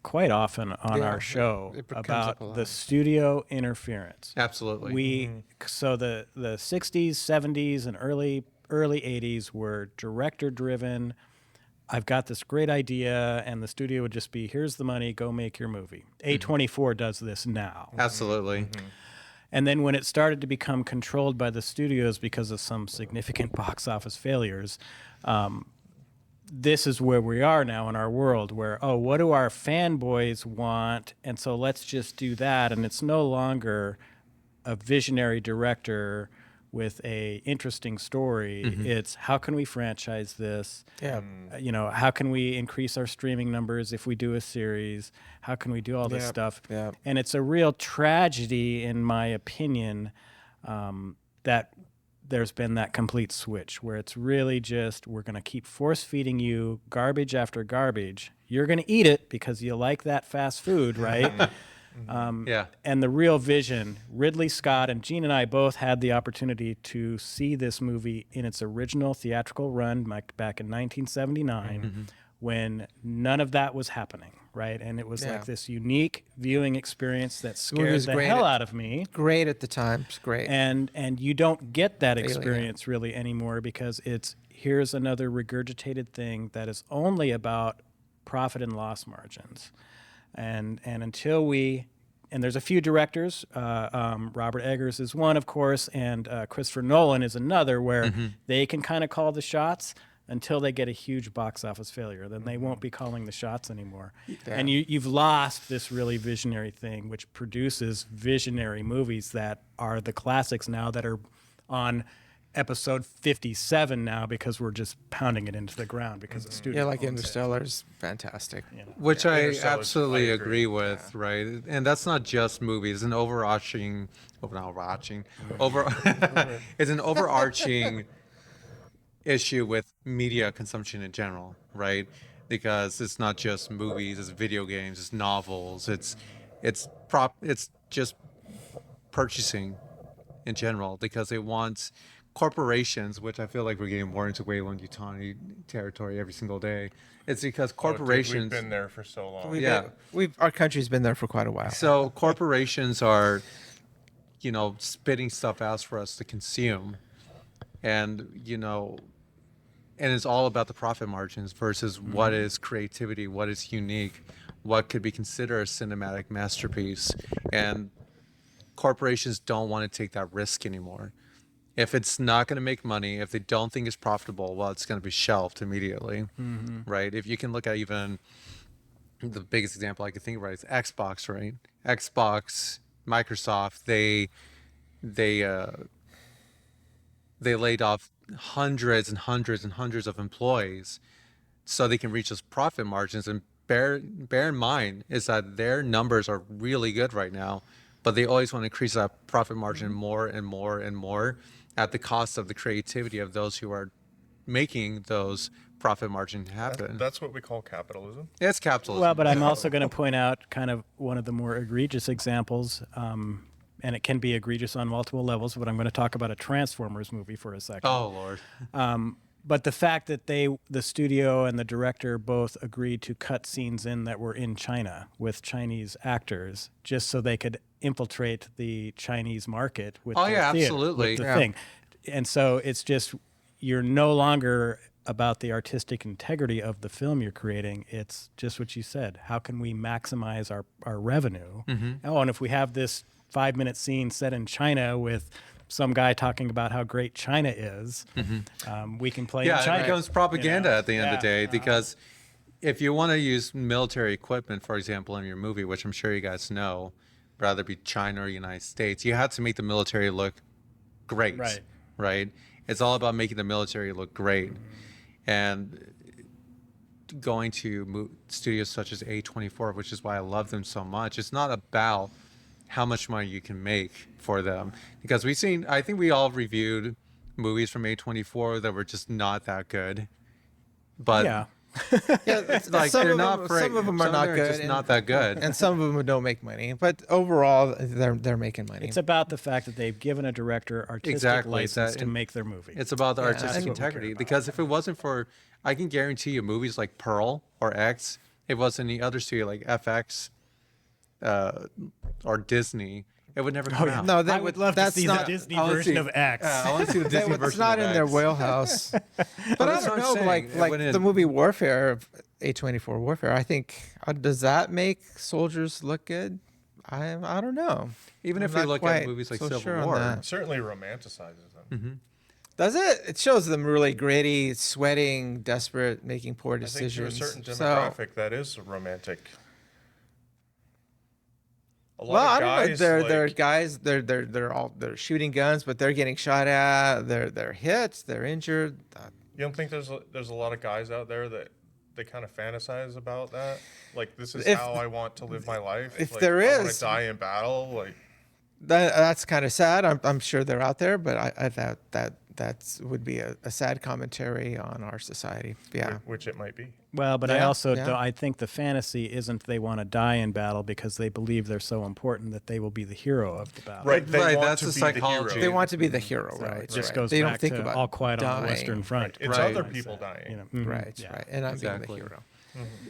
quite often on Yeah, our show it comes up about a lot. the studio interference. Absolutely. We so the 60s, 70s, and early 80s were director driven. I've got this great idea, and the studio would just be, here's the money, go make your movie. A24 does this now. Absolutely. And then when it started to become controlled by the studios because of some significant box office failures, this is where we are now in our world where, oh, what do our fanboys want? And so let's just do that. And it's no longer a visionary director with a interesting story. It's how can we franchise this? Yeah. You know, how can we increase our streaming numbers if we do a series? How can we do all this Yep, stuff? yep. And it's a real tragedy, in my opinion, that there's been that complete switch where it's really just we're going to keep force feeding you garbage after garbage. You're going to eat it because you like that fast food, right? Yeah. And the real vision, Ridley Scott and Gene and I both had the opportunity to see this movie in its original theatrical run back in 1979 when none of that was happening, right? And it was Yeah. like this unique viewing experience that scared was the great hell at- out of me. Great at the time. It's great. And you don't get that Alien. experience really anymore because it's here's another regurgitated thing that is only about profit and loss margins. And until we and there's a few directors, Robert Eggers is one, of course, and Christopher Nolan is another, where they can kind of call the shots until they get a huge box office failure. Then they won't be calling the shots anymore. And you've lost this really visionary thing, which produces visionary movies that are the classics now that are on episode 57 now because we're just pounding it into the ground because the studio Yeah, like owns it. Interstellar's fantastic. Which I Interstellar's- absolutely I agree agree. with, right? And that's not just movies. It's an overarching, it's an overarching issue with media consumption in general, right? Because it's not just movies, it's video games, it's novels, it's just purchasing in general because they want corporations, which I feel like we're getting more into Weyland Yutani territory every single day. It's because Oh, dude, corporations. we've been there for so long. Yeah. Our country's been there for quite a while. So corporations are, spitting stuff out for us to consume, and and it's all about the profit margins versus what is creativity, what is unique, what could be considered a cinematic masterpiece, and corporations don't want to take that risk anymore. If it's not going to make money, if they don't think it's profitable, well, it's going to be shelved immediately, right? If you can look at even the biggest example I can think of, right, is Xbox, right? Xbox, Microsoft, they uh, they laid off hundreds and hundreds and hundreds of employees so they can reach those profit margins. And bear in mind is that their numbers are really good right now, but they always want to increase that profit margin more and more and more at the cost of the creativity of those who are making those profit margin happen. That's what we call capitalism. It's capitalism. Well, but I'm also going to point out kind of one of the more egregious examples, and it can be egregious on multiple levels, but I'm going to talk about a Transformers movie for a second. Oh, Lord. But the fact that the studio and the director both agreed to cut scenes in that were in China with Chinese actors just so they could infiltrate the Chinese market with Oh, their yeah, theater, absolutely. with the Yeah. thing. And so it's just, you're no longer about the artistic integrity of the film you're creating. It's just what you said. How can we maximize our revenue? Oh, and if we have this 5-minute scene set in China with some guy talking about how great China is, we can play in Yeah, China. it becomes propaganda You know? at the end of the day, because if you want to use military equipment, for example, in your movie, which I'm sure you guys know, rather be China or United States, you have to make the military look great. Right? It's all about making the military look great. And going to studios such as A24, which is why I love them so much, it's not about how much money you can make for them, because I think we all reviewed movies from A24 that were just not that good, but Yeah. it's like some they're of not them, great. some of them are not good, just not that good. and some of them don't make money. But overall, they're making money. It's about the fact that they've given a director artistic Exactly, license that- to make their movie. It's about the Yeah, artistic that's what we care integrity, about. because if it wasn't for, I can guarantee you, movies like Pearl or X, if it was any other studio like FX or Disney, it would never come out. No, I would love to that's see not, the Disney I wanna version see- of X. I want to see the Disney version. It's not of in their X. wheelhouse. But I that's don't what I'm know, saying. like It like wouldn't- the movie Warfare, A24 Warfare. I think does that make soldiers look good? I don't know. Even I'm if we not look quite at movies like so Civil sure on War, that. It certainly romanticizes them. Does it? It shows them really gritty, sweating, desperate, making poor I think to a decisions. certain So, demographic, that is romantic. A lot well, I of don't know. guys, They're like- guys. They're shooting guns, but they're getting shot at. They're hit. They're injured. You don't think there's a lot of guys out there that they kind of fantasize about that? Like, this is If- how I want to live my life. if like, there I want is- to die in battle. Like, That's kind of sad. I'm sure they're out there, but I thought that would be a sad commentary on our society. Yeah. which it might be. Well, but I Yeah, also yeah. don't, I think the fantasy isn't they want to die in battle because they believe they're so important that they will be the hero of the battle. Right, they Right, want that's to the be psychology. hero. They want to be the hero, So right? it just right. goes they back don't think to about All Quiet on the dying. Western Front. It's Right. other people dying. You know, mhm, Right, yeah. right. And I'm being Exactly. the hero.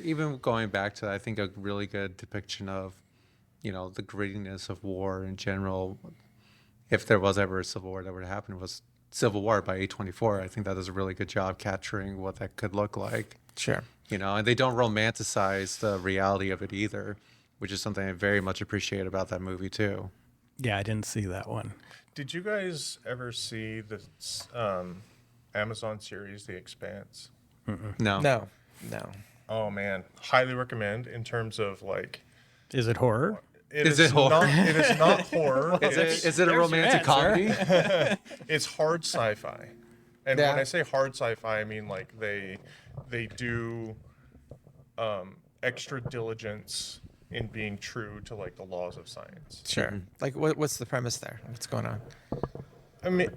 even going back to, I think, a really good depiction of, the grittiness of war in general. If there was ever a civil war that would happen, was Civil War by A24. I think that does a really good job capturing what that could look like. Sure. And they don't romanticize the reality of it either, which is something I very much appreciate about that movie too. Yeah, I didn't see that one. Did you guys ever see the Amazon series, The Expanse? No. No. Oh man, highly recommend. In terms of like, Is it horror? it it horror? Not, it is not horror. Is it a romantic answer. comedy? It's hard sci-fi, and Yeah. when I say hard sci-fi, I mean like they do extra diligence in being true to like the laws of science. Sure. Like, what's the premise there? What's going on? I mean,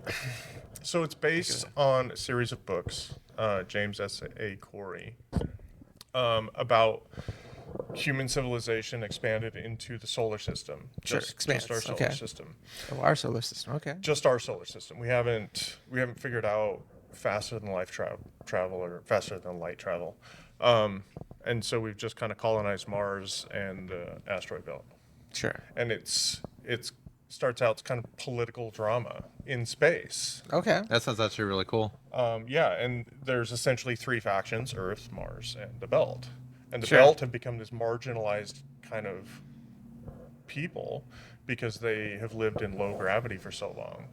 so it's based on a series of books, James S.A. Corey, about human civilization expanded into the solar system. Sure, Just expanse, our solar okay. system. Oh, our solar system. Okay. Just our solar system. We haven't figured out faster than travel or faster than light travel. And so we've just kind of colonized Mars and the asteroid belt. Sure. And it starts out, it's kind of political drama in space. Okay. That sounds actually really cool. Yeah, and there's essentially three factions: Earth, Mars, and the Belt. And the Sure. Belt have become this marginalized kind of people because they have lived in low gravity for so long.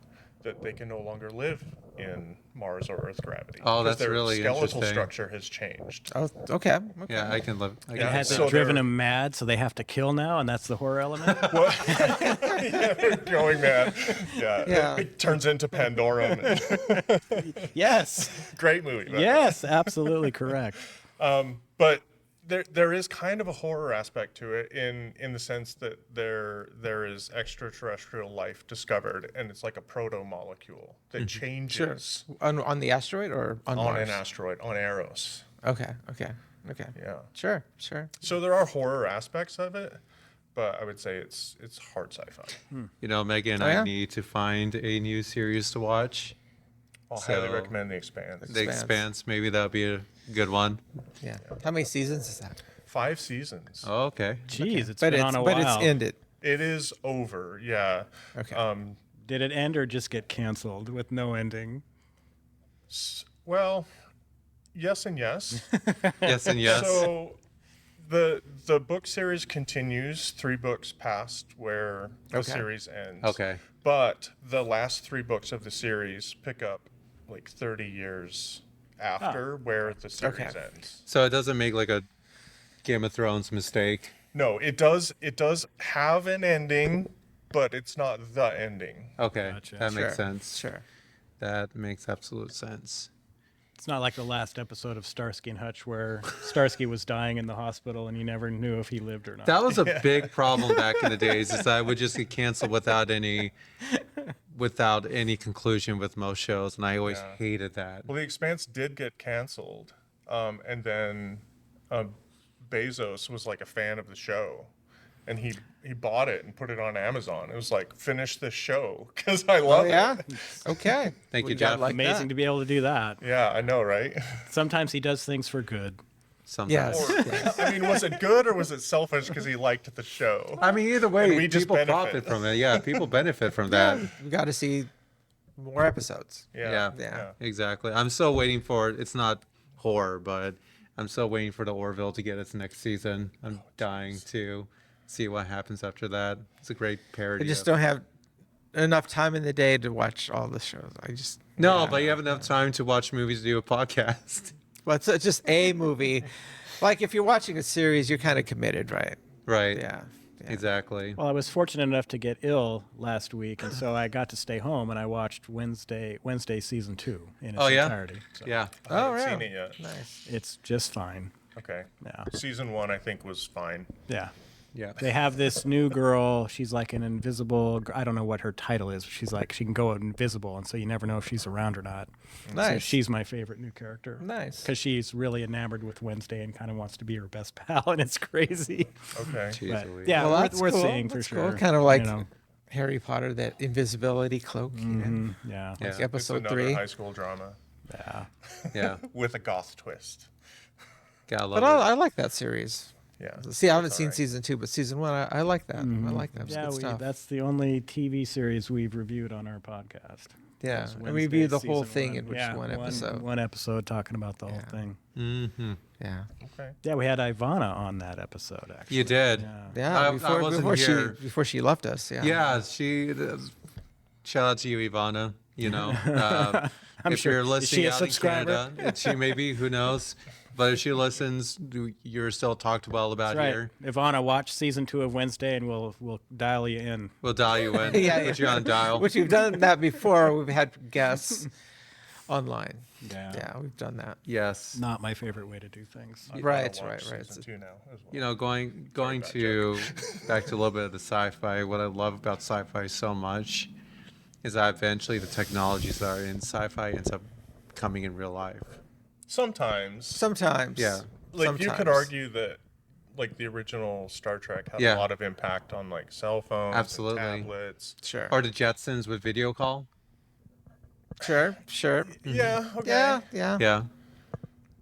that they can no longer live in Mars or Earth gravity. Oh, 'cause that's their really skeletal interesting. structure has changed. Oh, okay. Yeah, I can live. I can Yeah, It has live so it driven they're- them mad, so they have to kill now, and that's the horror element. Yeah, they're going mad. Yeah, Yeah. It turns into Pandorum. Yes, Great movie. by the way. yes, absolutely correct. But there is kind of a horror aspect to it in the sense that there is extraterrestrial life discovered, and it's like a proto molecule that changes On the asteroid or on on Mars? an asteroid on Eros. Okay. Yeah. Sure. So there are horror aspects of it, but I would say it's hard sci-fi. You know, Megan and Oh, I yeah? need to find a new series to watch. I'll highly So- recommend The Expanse. The Expanse, maybe that'll be a good one. Yeah. How many seasons is that? 5 seasons. Oh, okay. Jeez, it's But been it's on a while. ended. It is over. Yeah. Okay. Did it end or just get canceled with no ending? Well, yes and yes. Yes and yes. So the book series continues 3 books past where the Okay. series ends. Okay. But the last 3 books of the series pick up like 30 years after where the series Okay. ends. So it doesn't make like a Game of Thrones mistake. No, it does have an ending, but it's not the ending. Okay, Gotcha. that makes Sure. sense. Sure. That makes absolute sense. It's not like the last episode of Starsky and Hutch where Starsky was dying in the hospital and you never knew if he lived or not. That was a big problem back in the days. Is that I would just get canceled without any conclusion with most shows, and I always Yeah. hated that. Well, The Expanse did get canceled, and then Bezos was like a fan of the show, and he bought it and put it on Amazon. It was like, finish this show because I Oh love yeah. it. Okay. Thank We you, got Jeff. like Amazing that. to be able to do that. Yeah, I know, right? Sometimes he does things for good. Sometimes. Yes. Or, I mean, was it good or was it selfish because he liked the show? I mean, either way, And we just people benefit. profit from it. Yeah, people benefit from that. We got to see more episodes. Yeah. Yeah. Exactly. I'm still waiting for it. It's not horror, but I'm still waiting for the Orville to get its next season. I'm dying to see what happens after that. It's a great parody. I just of- don't have enough time in the day to watch all the shows. I just No, yeah. but you have enough time to watch movies, do a podcast. Well, it's just a movie. Like if you're watching a series, you're kind of committed, right? Right. Yeah. Exactly. Well, I was fortunate enough to get ill last week, and so I got to stay home and I watched Wednesday season 2 in its Oh, yeah? entirety. So Yeah. I haven't really? seen it yet. Nice. it's just fine. Okay. Yeah. Season 1, I think, was fine. Yeah. Yeah. They have this new girl. She's like an invisible. I don't know what her title is. But she's like she can go invisible, and so you never know if she's around or not. So Nice. she's my favorite new character. Nice. Because she's really enamored with Wednesday and kind of wants to be her best pal, and it's crazy. Okay. Jeez But, Louise. yeah, Well, worth, that's worth cool. seeing for That's sure. cool. Kind of like You know, Harry Potter, that invisibility cloak. yeah. Yeah. It's Episode another 3. high school drama Yeah. Yeah. with a goth twist. Gotta But love it. I like that series. Yeah. See, I haven't It's seen alright. season 2, but season 1, I like that. I like that. It was Yeah, good stuff. that's the only TV series we've reviewed on our podcast. Yeah, was and Wednesday reviewed the whole season thing one. in which Yeah, one episode. One episode talking about the whole Yeah. thing. Mm-hmm. Yeah, Okay. Yeah, we had Ivana on that episode, actually. You did. Yeah. yeah. I before wasn't here. before she left us. Yeah. Yeah, she. Shout out to you, Ivana. You know, I'm if sure. you're Is listening she a out in subscriber? Canada, she may be. Who knows? But if she listens, you're still talked well about That's right. here. Ivana, watch season 2 of Wednesday, and we'll dial you in. We'll dial you in. Yeah, Put you on dial. Which we've done that before. We've had guests online. Yeah. Yeah, we've done that. Yes. Not my favorite way to do things. I've Right, gotta watch right. Season 2 now as well. You know, going bad to back to a little bit of the sci-fi. What I love about sci-fi so much is that eventually the technologies that are in sci-fi ends up coming in real life. Sometimes. Sometimes. Yeah. Like you could Sometimes. argue that like the original Star Trek had Yeah. a lot of impact on like cell phones, Absolutely. and tablets. Sure. Or the Jetsons with video call. Sure. Yeah, okay. Yeah. Yeah.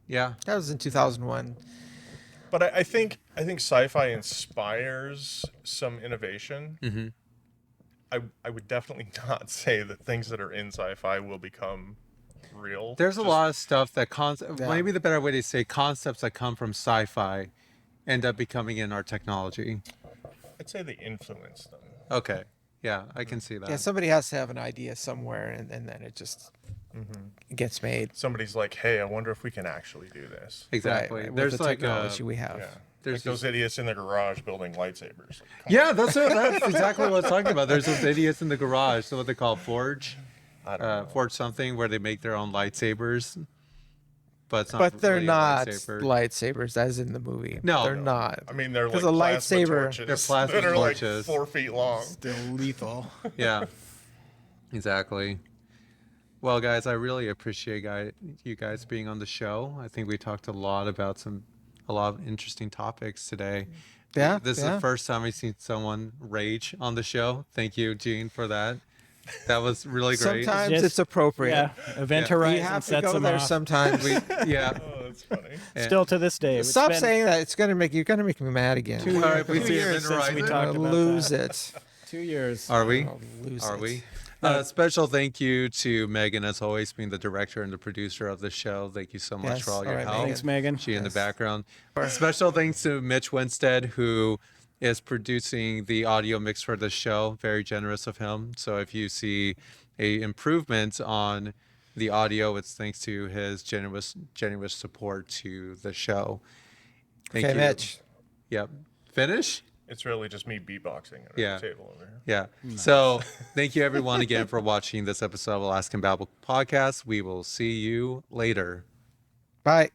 Yeah. That was in 2001. But I think sci-fi inspires some innovation. Mm-hmm. I would definitely not say that things that are in sci-fi will become real. There's a Just- lot of stuff that Yeah. maybe the better way to say concepts that come from sci-fi end up becoming in our technology. I'd say they influence them. Okay. Yeah, I can see that. Yeah, somebody has to have an idea somewhere, and then it just gets made. Somebody's like, hey, I wonder if we can actually do this. Exactly. Right, with There's the like technology we have. Yeah. There's Like those idiots in the garage building lightsabers. Like, come yeah, that's exactly what I was talking about. There's those idiots in the garage. So what they call Forge, on. I don't know. Forge something, where they make their own lightsabers, but it's not. But they're really a not lightsaber. lightsabers, as in the movie. No. they're No. not. I mean, they're like Because a plasma lightsaber- torches They're plasma that are torches. like 4 feet long. Still lethal. Yeah, exactly. Well, guys, I really appreciate you guys being on the show. I think we talked a lot about a lot of interesting topics today. Yeah, This is yeah. the first time we've seen someone rage on the show. Thank you, Gene, for that. That was really great. Sometimes Just- it's appropriate. Yeah, Event Yeah. You Horizon have to sets go them there off. sometimes. Yeah. Oh, that's funny. Still to this day. it's Stop been saying that. You're gonna make me mad again. Two, All right, we two see years Event since we Horizon. talked I'll about lose that. it. 2 years. Are we? I'll lose Are it. we? Special thank you to Megan, as always, being the director and the producer of the show. Thank you so much Yes, for all all your right, help. Thanks, Megan. She in the Yes. background. Special thanks to Mitch Winstead, who is producing the audio mix for the show. Very generous of him. So if you see a improvement on the audio, it's thanks to his generous support to the show. Thank Okay, you. Mitch. Yep. Finish? It's really just me beatboxing at Yeah. the table over here. Yeah. So thank you everyone again for watching this episode of Alaskan Babble podcast. We will see you later. Bye.